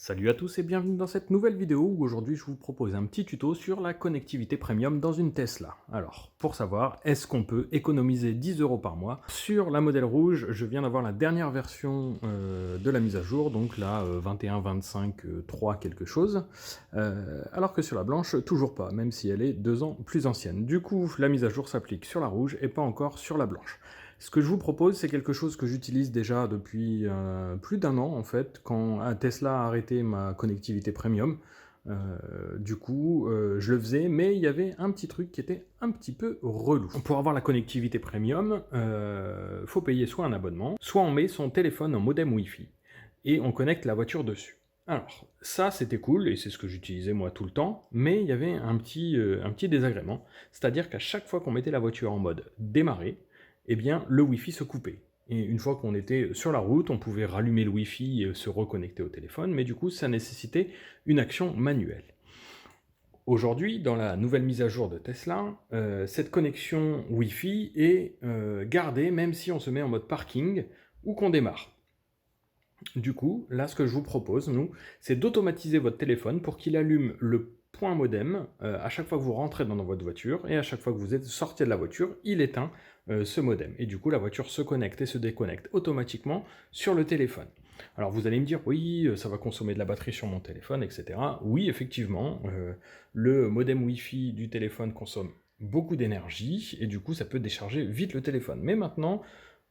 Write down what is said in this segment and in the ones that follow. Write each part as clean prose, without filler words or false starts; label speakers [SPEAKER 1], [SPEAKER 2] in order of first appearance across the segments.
[SPEAKER 1] Salut à tous et bienvenue dans cette nouvelle vidéo où aujourd'hui je vous propose un petit tuto sur la connectivité premium dans une Tesla. Alors, pour savoir, est-ce qu'on peut économiser 10 € par mois? Sur la modèle rouge, je viens d'avoir la dernière version de la mise à jour, donc la 21.25.3 quelque chose, alors que sur la blanche, toujours pas, même si elle est 2 ans plus ancienne. Du coup, la mise à jour s'applique sur la rouge et pas encore sur la blanche. Ce que je vous propose, c'est quelque chose que j'utilise déjà depuis plus d'un an, en fait, quand Tesla a arrêté ma connectivité premium. Je le faisais, mais il y avait un petit truc qui était un petit peu relou. Pour avoir la connectivité premium, faut payer soit un abonnement, soit on met son téléphone en modem Wi-Fi, et on connecte la voiture dessus. Alors, ça c'était cool, et c'est ce que j'utilisais moi tout le temps, mais il y avait un petit désagrément, c'est-à-dire qu'à chaque fois qu'on mettait la voiture en mode démarrer, eh bien, le Wi-Fi se coupait. Et une fois qu'on était sur la route, on pouvait rallumer le Wi-Fi et se reconnecter au téléphone, mais du coup, ça nécessitait une action manuelle. Aujourd'hui, dans la nouvelle mise à jour de Tesla, cette connexion Wi-Fi est gardée même si on se met en mode parking ou qu'on démarre. Du coup, là, ce que je vous propose, nous, c'est d'automatiser votre téléphone pour qu'il allume le point modem à chaque fois que vous rentrez dans votre voiture, et à chaque fois que vous êtes sorti de la voiture, il éteint ce modem. Et du coup, la voiture se connecte et se déconnecte automatiquement sur le téléphone. Alors vous allez me dire, oui, ça va consommer de la batterie sur mon téléphone, etc. Oui, effectivement, le modem Wi-Fi du téléphone consomme beaucoup d'énergie, et du coup, ça peut décharger vite le téléphone. Mais maintenant,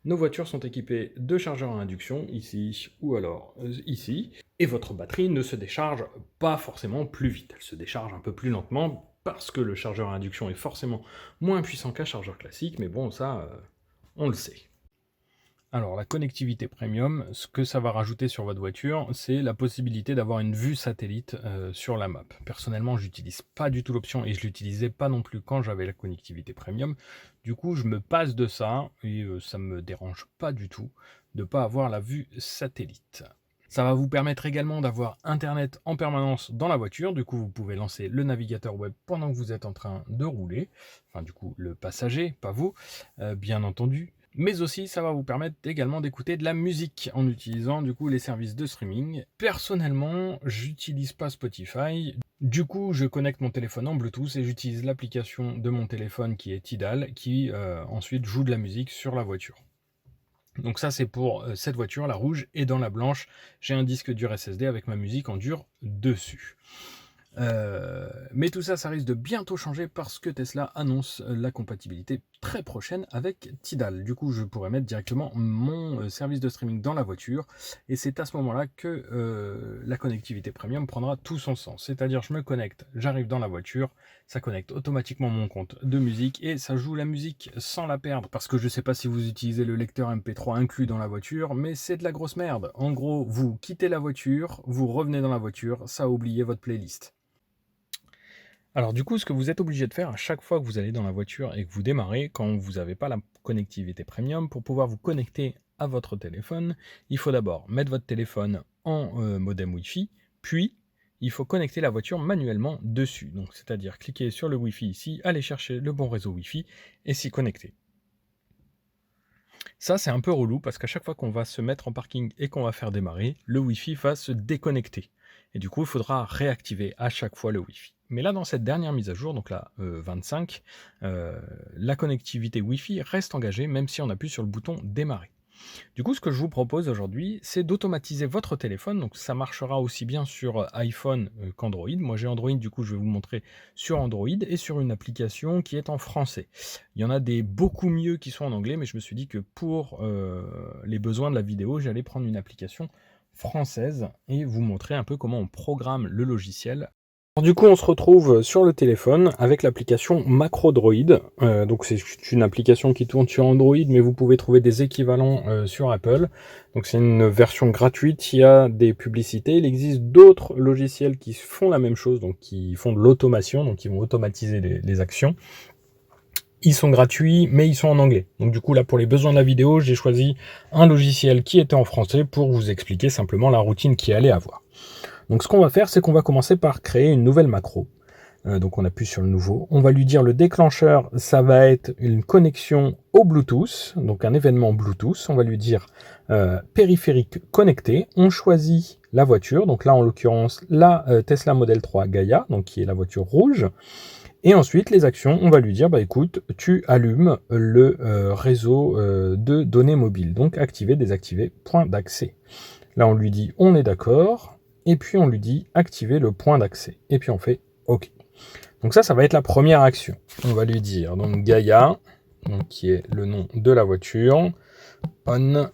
[SPEAKER 1] nos voitures sont équipées de chargeurs à induction, ici ou alors ici, et votre batterie ne se décharge pas forcément plus vite, elle se décharge un peu plus lentement, parce que le chargeur à induction est forcément moins puissant qu'un chargeur classique, mais bon, ça, on le sait. Alors, la connectivité premium, ce que ça va rajouter sur votre voiture, c'est la possibilité d'avoir une vue satellite sur la map. Personnellement, j'utilise pas du tout l'option et je l'utilisais pas non plus quand j'avais la connectivité premium. Du coup, je me passe de ça et ça me dérange pas du tout de pas avoir la vue satellite. Ça va vous permettre également d'avoir Internet en permanence dans la voiture. Du coup, vous pouvez lancer le navigateur web pendant que vous êtes en train de rouler. Enfin, du coup, le passager, pas vous, bien entendu. Mais aussi, ça va vous permettre également d'écouter de la musique en utilisant du coup les services de streaming. Personnellement, j'utilise pas Spotify. Du coup, je connecte mon téléphone en Bluetooth et j'utilise l'application de mon téléphone qui est Tidal, qui ensuite joue de la musique sur la voiture. Donc ça, c'est pour cette voiture, la rouge, et dans la blanche, j'ai un disque dur SSD avec ma musique en dur dessus. Mais tout ça, ça risque de bientôt changer parce que Tesla annonce la compatibilité très prochaine avec Tidal. Du coup, je pourrais mettre directement mon service de streaming dans la voiture, et c'est à ce moment-là que la connectivité premium prendra tout son sens. C'est-à-dire, je me connecte, j'arrive dans la voiture, ça connecte automatiquement mon compte de musique et ça joue la musique sans la perdre, parce que je ne sais pas si vous utilisez le lecteur MP3 inclus dans la voiture, mais c'est de la grosse merde. En gros, vous quittez la voiture, vous revenez dans la voiture, ça a oublié votre playlist. Alors du coup, ce que vous êtes obligé de faire à chaque fois que vous allez dans la voiture et que vous démarrez, quand vous n'avez pas la connectivité premium, pour pouvoir vous connecter à votre téléphone, il faut d'abord mettre votre téléphone en modem Wi-Fi, puis il faut connecter la voiture manuellement dessus. Donc c'est-à-dire cliquer sur le Wi-Fi ici, aller chercher le bon réseau Wi-Fi et s'y connecter. Ça, c'est un peu relou parce qu'à chaque fois qu'on va se mettre en parking et qu'on va faire démarrer, le Wi-Fi va se déconnecter. Et du coup, il faudra réactiver à chaque fois le Wi-Fi. Mais là, dans cette dernière mise à jour, donc la 25, la connectivité Wi-Fi reste engagée même si on appuie sur le bouton démarrer. Du coup, ce que je vous propose aujourd'hui, c'est d'automatiser votre téléphone. Donc ça marchera aussi bien sur iPhone qu'Android. Moi j'ai Android, du coup je vais vous montrer sur Android et sur une application qui est en français. Il y en a des beaucoup mieux qui sont en anglais, mais je me suis dit que pour les besoins de la vidéo, j'allais prendre une application française et vous montrer un peu comment on programme le logiciel. Alors, du coup, on se retrouve sur le téléphone avec l'application MacroDroid. Donc c'est une application qui tourne sur Android, mais vous pouvez trouver des équivalents sur Apple. Donc c'est une version gratuite, il y a des publicités. Il existe d'autres logiciels qui font la même chose, donc qui font de l'automation, donc qui vont automatiser les actions. Ils sont gratuits, mais ils sont en anglais. Donc du coup, là, pour les besoins de la vidéo, j'ai choisi un logiciel qui était en français pour vous expliquer simplement la routine qu'il allait avoir. Donc ce qu'on va faire, c'est qu'on va commencer par créer une nouvelle macro. Donc on appuie sur le nouveau. On va lui dire le déclencheur, ça va être une connexion au Bluetooth, donc un événement Bluetooth. On va lui dire périphérique connecté. On choisit la voiture, donc là en l'occurrence la Tesla Model 3 Gaia, donc qui est la voiture rouge. Et ensuite, les actions, on va lui dire, bah écoute, tu allumes le réseau de données mobiles. Donc activer, désactiver, point d'accès. Là, on lui dit, on est d'accord. Et puis, on lui dit, activer le point d'accès. Et puis, on fait OK. Donc ça va être la première action. On va lui dire, donc Gaia, donc, qui est le nom de la voiture, on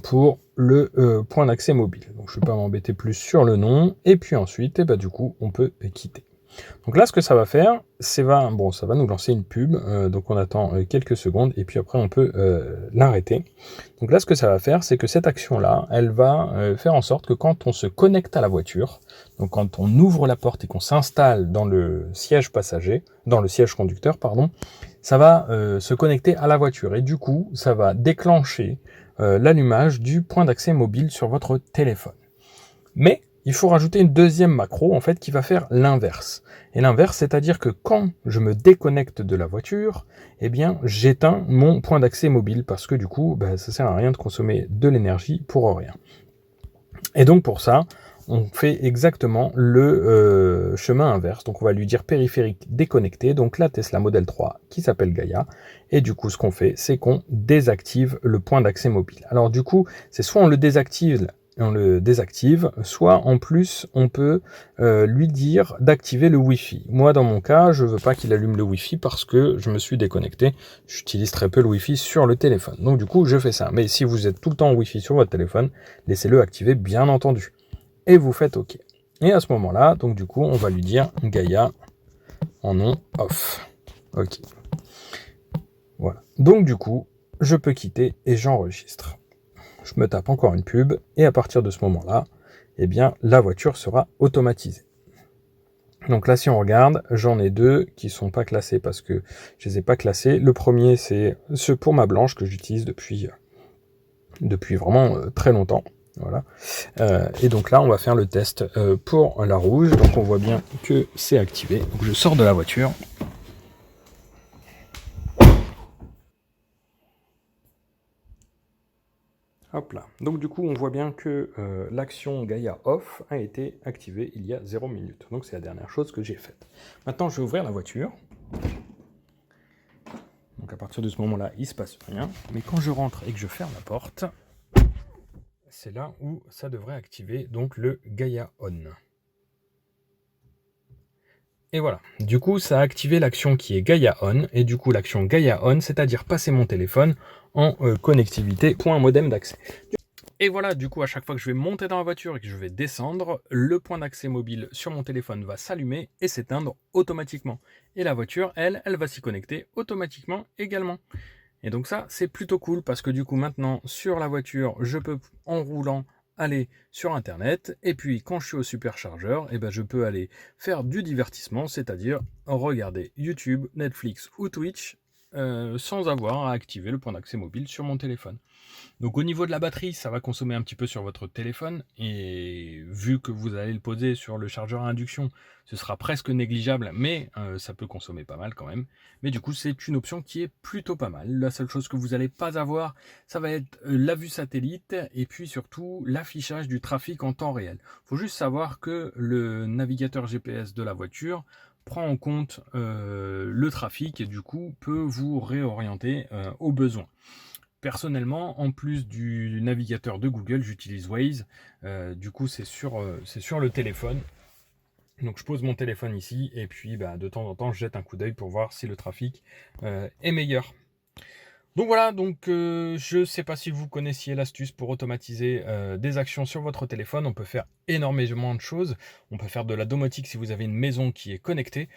[SPEAKER 1] pour le point d'accès mobile. Donc, je ne vais pas m'embêter plus sur le nom. Et puis ensuite, et bah, du coup, on peut quitter. Donc là, ce que ça va faire, ça va nous lancer une pub. Donc on attend quelques secondes et puis après on peut l'arrêter. Donc là, ce que ça va faire, c'est que cette action-là, elle va faire en sorte que quand on se connecte à la voiture, donc quand on ouvre la porte et qu'on s'installe dans le siège passager, dans le siège conducteur, pardon, ça va se connecter à la voiture et du coup, ça va déclencher l'allumage du point d'accès mobile sur votre téléphone. Mais il faut rajouter une deuxième macro en fait qui va faire l'inverse. Et l'inverse, c'est-à-dire que quand je me déconnecte de la voiture, eh bien j'éteins mon point d'accès mobile parce que du coup, ça sert à rien de consommer de l'énergie pour rien. Et donc pour ça, on fait exactement le chemin inverse. Donc on va lui dire périphérique déconnecté, donc la Tesla Model 3 qui s'appelle Gaia. Et du coup, ce qu'on fait, c'est qu'on désactive le point d'accès mobile. Alors du coup, c'est soit on le désactive, soit en plus on peut lui dire d'activer le Wi-Fi. Moi dans mon cas, je veux pas qu'il allume le Wi-Fi parce que je me suis déconnecté, j'utilise très peu le Wi-Fi sur le téléphone. Donc du coup je fais ça. Mais si vous êtes tout le temps en Wi-Fi sur votre téléphone, laissez-le activer bien entendu. Et vous faites OK. Et à ce moment-là, donc du coup on va lui dire Gaia en on off. OK. Voilà. Donc du coup, je peux quitter et j'enregistre. Je me tape encore une pub, et à partir de ce moment-là, eh bien, la voiture sera automatisée. Donc là, si on regarde, j'en ai deux qui sont pas classés parce que je les ai pas classés. Le premier, c'est ce pour ma blanche que j'utilise depuis vraiment très longtemps. Voilà. Et donc là, on va faire le test pour la rouge. Donc on voit bien que c'est activé. Donc je sors de la voiture. Hop là. Donc du coup, on voit bien que l'action Gaia Off a été activée il y a 0 minutes. Donc c'est la dernière chose que j'ai faite. Maintenant, je vais ouvrir la voiture. Donc à partir de ce moment-là, il ne se passe rien. Mais quand je rentre et que je ferme la porte, c'est là où ça devrait activer donc le Gaia On. Et voilà. Du coup, ça a activé l'action qui est Gaia On. Et du coup, l'action Gaia On, c'est-à-dire passer mon téléphone en connectivité point modem d'accès. Et voilà, du coup, à chaque fois que je vais monter dans la voiture et que je vais descendre, le point d'accès mobile sur mon téléphone va s'allumer et s'éteindre automatiquement. Et la voiture, elle va s'y connecter automatiquement également. Et donc ça, c'est plutôt cool parce que du coup, maintenant, sur la voiture, je peux, en roulant, aller sur Internet. Et puis, quand je suis au superchargeur, je peux aller faire du divertissement, c'est-à-dire regarder YouTube, Netflix ou Twitch, sans avoir à activer le point d'accès mobile sur mon téléphone. Donc au niveau de la batterie, ça va consommer un petit peu sur votre téléphone et vu que vous allez le poser sur le chargeur à induction, ce sera presque négligeable, mais ça peut consommer pas mal quand même. Mais du coup, c'est une option qui est plutôt pas mal. La seule chose que vous n'allez pas avoir, ça va être la vue satellite et puis surtout l'affichage du trafic en temps réel. Il faut juste savoir que le navigateur GPS de la voiture prend en compte le trafic et du coup peut vous réorienter au besoin. Personnellement, en plus du navigateur de Google, j'utilise Waze. Du coup, c'est sur le téléphone. Donc, je pose mon téléphone ici et puis de temps en temps, je jette un coup d'œil pour voir si le trafic est meilleur. Donc voilà, je ne sais pas si vous connaissiez l'astuce pour automatiser des actions sur votre téléphone. On peut faire énormément de choses. On peut faire de la domotique si vous avez une maison qui est connectée.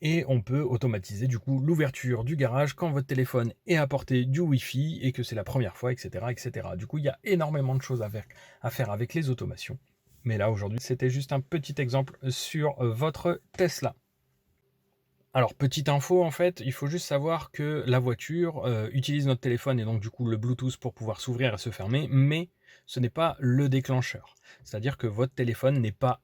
[SPEAKER 1] Et on peut automatiser du coup l'ouverture du garage quand votre téléphone est à portée du Wi-Fi et que c'est la première fois, etc., etc. Du coup, il y a énormément de choses à faire avec les automations. Mais là, aujourd'hui, c'était juste un petit exemple sur votre Tesla. Alors, petite info, en fait, il faut juste savoir que la voiture utilise notre téléphone et donc du coup le Bluetooth pour pouvoir s'ouvrir et se fermer, mais ce n'est pas le déclencheur. C'est-à-dire que votre téléphone n'est pas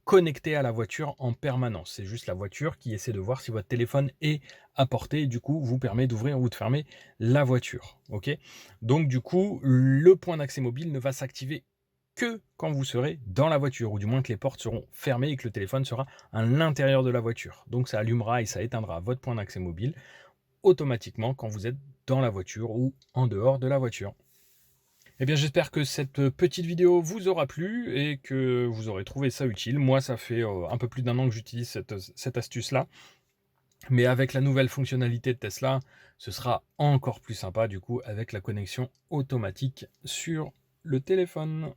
[SPEAKER 1] connecté à la voiture en permanence. C'est juste la voiture qui essaie de voir si votre téléphone est à portée et du coup vous permet d'ouvrir ou de fermer la voiture. Ok. Donc du coup, le point d'accès mobile ne va s'activer que quand vous serez dans la voiture, ou du moins que les portes seront fermées et que le téléphone sera à l'intérieur de la voiture. Donc ça allumera et ça éteindra votre point d'accès mobile automatiquement quand vous êtes dans la voiture ou en dehors de la voiture. Eh bien, j'espère que cette petite vidéo vous aura plu et que vous aurez trouvé ça utile. Moi, ça fait un peu plus d'1 an que j'utilise cette astuce-là. Mais avec la nouvelle fonctionnalité de Tesla, ce sera encore plus sympa du coup avec la connexion automatique sur le téléphone.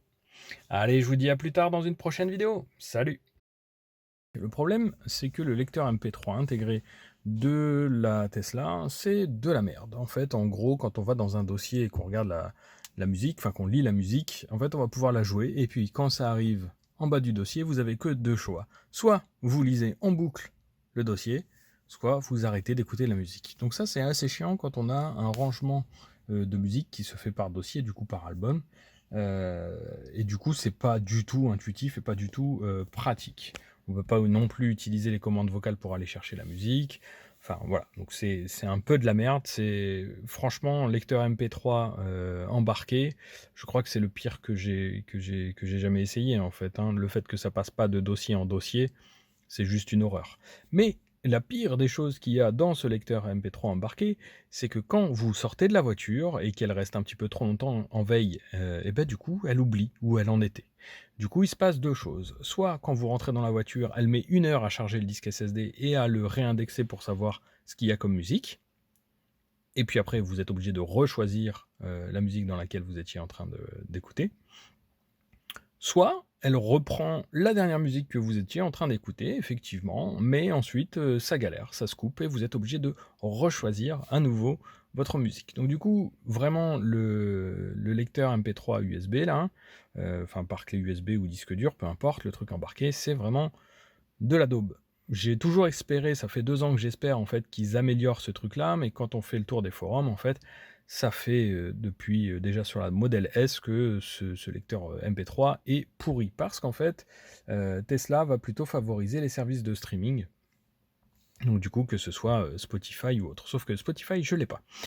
[SPEAKER 1] Allez, je vous dis à plus tard dans une prochaine vidéo. Salut! Le problème, c'est que le lecteur MP3 intégré de la Tesla, c'est de la merde. En fait, en gros, quand on va dans un dossier et qu'on regarde la musique, enfin qu'on lit la musique, en fait, on va pouvoir la jouer. Et puis, quand ça arrive en bas du dossier, vous avez que 2 choix. Soit vous lisez en boucle le dossier, soit vous arrêtez d'écouter la musique. Donc ça, c'est assez chiant quand on a un rangement de musique qui se fait par dossier, du coup par album. Et du coup, c'est pas du tout intuitif et pas du tout pratique. On ne peut pas non plus utiliser les commandes vocales pour aller chercher la musique. Enfin voilà, donc c'est un peu de la merde. C'est franchement lecteur MP3 embarqué. Je crois que c'est le pire que j'ai jamais essayé en fait. Hein. Le fait que ça passe pas de dossier en dossier, c'est juste une horreur. Mais la pire des choses qu'il y a dans ce lecteur MP3 embarqué, c'est que quand vous sortez de la voiture et qu'elle reste un petit peu trop longtemps en veille, et ben du coup, elle oublie où elle en était. Du coup, il se passe 2 choses. Soit quand vous rentrez dans la voiture, elle met 1 heure à charger le disque SSD et à le réindexer pour savoir ce qu'il y a comme musique. Et puis après, vous êtes obligé de rechoisir la musique dans laquelle vous étiez en train d'écouter. Soit elle reprend la dernière musique que vous étiez en train d'écouter, effectivement, mais ensuite ça galère, ça se coupe et vous êtes obligé de rechoisir à nouveau votre musique. Donc du coup, vraiment le lecteur MP3 USB là, enfin par clé USB ou disque dur, peu importe, le truc embarqué, c'est vraiment de la daube. J'ai toujours espéré, ça fait 2 ans que j'espère en fait qu'ils améliorent ce truc-là, mais quand on fait le tour des forums, en fait, ça fait depuis déjà sur la Model S que ce lecteur MP3 est pourri. Parce qu'en fait, Tesla va plutôt favoriser les services de streaming. Donc du coup, que ce soit Spotify ou autre. Sauf que Spotify, je l'ai pas.